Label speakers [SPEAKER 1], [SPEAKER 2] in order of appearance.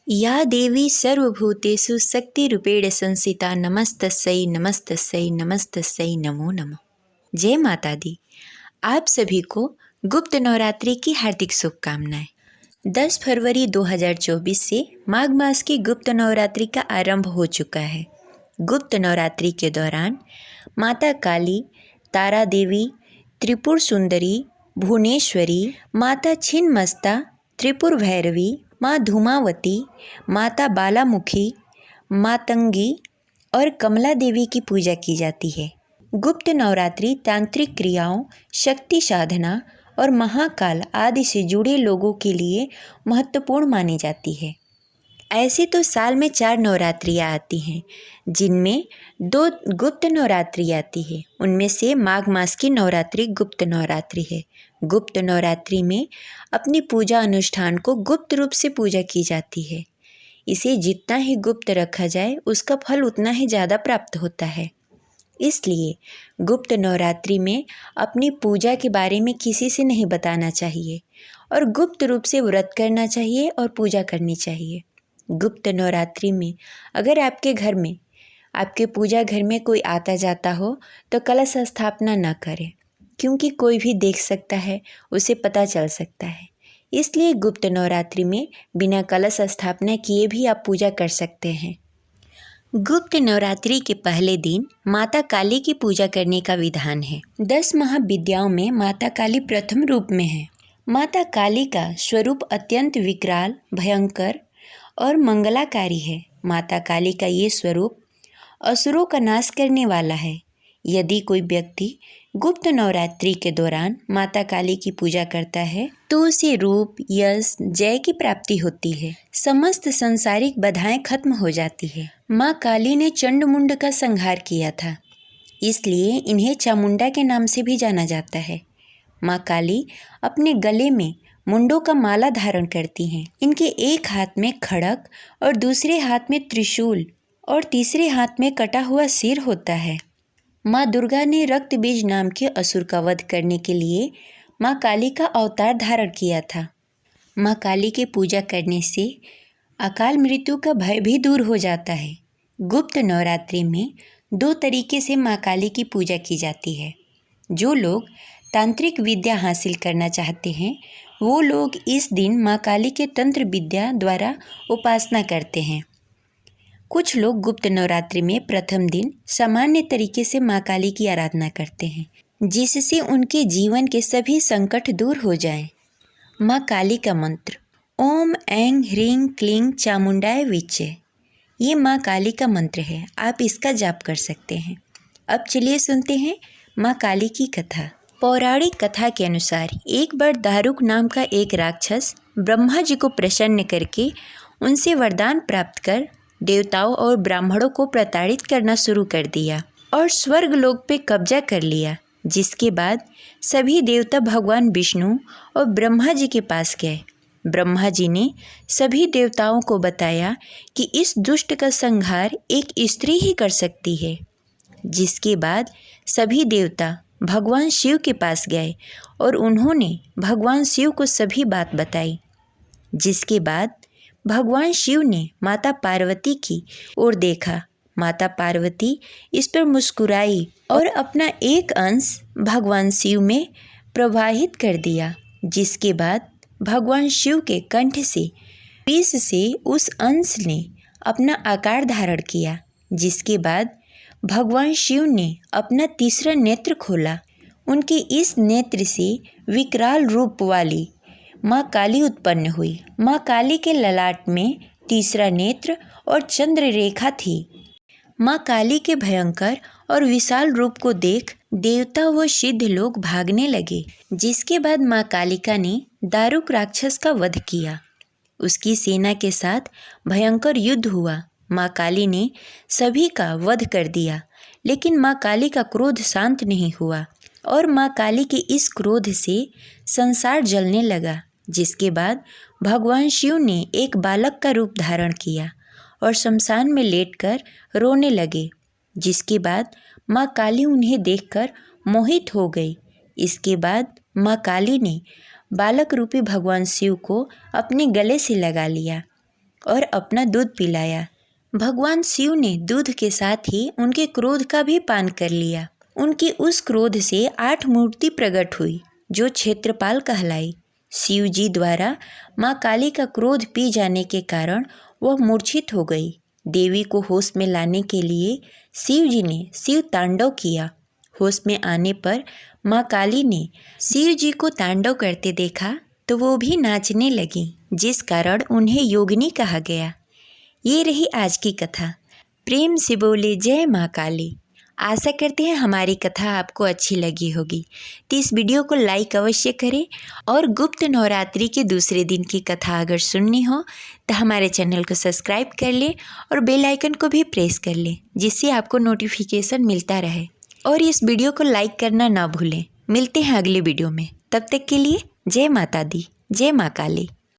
[SPEAKER 1] या देवी सर्वभूतेषु शक्तिरूपेण संस्थिता नमस्तस्यै नमस्तस्यै नमस्तस्यै नमो नमः। जय माता दी। आप सभी को गुप्त नवरात्रि की हार्दिक शुभकामनाएं। 10 फरवरी 2024 से माघ मास की गुप्त नवरात्रि का आरंभ हो चुका है। गुप्त नवरात्रि के दौरान माता काली, तारा देवी, त्रिपुर सुंदरी, भुवनेश्वरी, माता छिन्नमस्ता, त्रिपुर भैरवी, माँ धूमावती, माता बालामुखी, मातंगी और कमला देवी की पूजा की जाती है। गुप्त नवरात्रि तांत्रिक क्रियाओं, शक्ति साधना और महाकाल आदि से जुड़े लोगों के लिए महत्वपूर्ण मानी जाती है। ऐसे तो साल में 4 नवरात्रियाँ आती हैं, जिनमें 2 गुप्त नवरात्रि आती है। उनमें से माघ मास की नवरात्रि गुप्त नवरात्रि है। गुप्त नवरात्रि में अपनी पूजा अनुष्ठान को गुप्त रूप से पूजा की जाती है। इसे जितना ही गुप्त रखा जाए उसका फल उतना ही ज़्यादा प्राप्त होता है। इसलिए गुप्त नवरात्रि में अपनी पूजा के बारे में किसी से नहीं बताना चाहिए और गुप्त रूप से व्रत करना चाहिए और पूजा करनी चाहिए। गुप्त नवरात्रि में अगर आपके घर में, आपके पूजा घर में कोई आता जाता हो तो कलश स्थापना न करें, क्योंकि कोई भी देख सकता है, उसे पता चल सकता है। इसलिए गुप्त नवरात्रि में बिना कलश स्थापना किए भी आप पूजा कर सकते हैं। गुप्त नवरात्रि के पहले दिन माता काली की पूजा करने का विधान है। 10 महाविद्याओं में माता काली प्रथम रूप में है। माता काली का स्वरूप अत्यंत विकराल, भयंकर और मंगलाकारी है। माता काली का ये स्वरूप असुरों का नाश करने वाला है। यदि कोई व्यक्ति गुप्त नवरात्रि के दौरान माता काली की पूजा करता है तो उसे रूप, यश, जय की प्राप्ति होती है। समस्त सांसारिक बाधाएं खत्म हो जाती है। माँ काली ने चंडमुंड का संहार किया था, इसलिए इन्हें चामुंडा के नाम से भी जाना जाता है। माँ काली अपने गले में मुंडों का माला धारण करती हैं। इनके एक हाथ में खड़ग और दूसरे हाथ में त्रिशूल और तीसरे हाथ में कटा हुआ सिर होता है। माँ दुर्गा ने रक्त बीज नाम के असुर का वध करने के लिए माँ काली का अवतार धारण किया था। माँ काली की पूजा करने से अकाल मृत्यु का भय भी दूर हो जाता है। गुप्त नवरात्रि में 2 तरीके से माँ काली की पूजा की जाती है। जो लोग तांत्रिक विद्या हासिल करना चाहते हैं वो लोग इस दिन माँ काली के तंत्र विद्या द्वारा उपासना करते हैं। कुछ लोग गुप्त नवरात्रि में प्रथम दिन सामान्य तरीके से माँ काली की आराधना करते हैं, जिससे उनके जीवन के सभी संकट दूर हो जाएं। माँ काली का मंत्र ओम ऐं ह्रीं क्लीं चामुंडाय विचे, ये माँ काली का मंत्र है। आप इसका जाप कर सकते हैं। अब चलिए सुनते हैं माँ काली की कथा। पौराणिक कथा के अनुसार एक बार दारुक नाम का एक राक्षस ब्रह्मा जी को प्रसन्न करके उनसे वरदान प्राप्त कर देवताओं और ब्राह्मणों को प्रताड़ित करना शुरू कर दिया और स्वर्ग लोक पे कब्जा कर लिया। जिसके बाद सभी देवता भगवान विष्णु और ब्रह्मा जी के पास गए। ब्रह्मा जी ने सभी देवताओं को बताया कि इस दुष्ट का संहार एक स्त्री ही कर सकती है। जिसके बाद सभी देवता भगवान शिव के पास गए और उन्होंने भगवान शिव को सभी बात बताई। जिसके बाद भगवान शिव ने माता पार्वती की ओर देखा। माता पार्वती इस पर मुस्कुराई और अपना एक अंश भगवान शिव में प्रवाहित कर दिया। जिसके बाद भगवान शिव के कंठ से विष से उस अंश ने अपना आकार धारण किया। जिसके बाद भगवान शिव ने अपना तीसरा नेत्र खोला। उनके इस नेत्र से विकराल रूप वाली माँ काली उत्पन्न हुई। माँ काली के ललाट में तीसरा नेत्र और चंद्र रेखा थी। माँ काली के भयंकर और विशाल रूप को देख देवता व सिद्ध लोग भागने लगे। जिसके बाद माँ कालिका ने दारुक राक्षस का वध किया। उसकी सेना के साथ भयंकर युद्ध हुआ। माँ काली ने सभी का वध कर दिया, लेकिन माँ काली का क्रोध शांत नहीं हुआ और माँ काली के इस क्रोध से संसार जलने लगा। जिसके बाद भगवान शिव ने एक बालक का रूप धारण किया और शमशान में लेटकर रोने लगे। जिसके बाद माँ काली उन्हें देखकर मोहित हो गई। इसके बाद माँ काली ने बालक रूपी भगवान शिव को अपने गले से लगा लिया। और अपना दूध पिलाया। भगवान शिव ने दूध के साथ ही उनके क्रोध का भी पान कर लिया। उनकी उस क्रोध से 8 मूर्ति प्रकट हुई जो क्षेत्रपाल कहलाई। शिव जी द्वारा माँ काली का क्रोध पी जाने के कारण वह मूर्छित हो गई। देवी को होश में लाने के लिए शिव जी ने शिव तांडव किया। होश में आने पर माँ काली ने शिव जी को तांडव करते देखा तो वो भी नाचने लगी, जिस कारण उन्हें योगिनी कहा गया। ये रही आज की कथा। प्रेम से बोले जय माँ काली। आशा करते हैं हमारी कथा आपको अच्छी लगी होगी, तो इस वीडियो को लाइक अवश्य करें और गुप्त नवरात्रि के दूसरे दिन की कथा अगर सुननी हो तो हमारे चैनल को सब्सक्राइब कर लें और बेल आइकन को भी प्रेस कर लें, जिससे आपको नोटिफिकेशन मिलता रहे। और इस वीडियो को लाइक करना ना भूलें। मिलते हैं अगले वीडियो में, तब तक के लिए जय माता दी, जय माँ काली।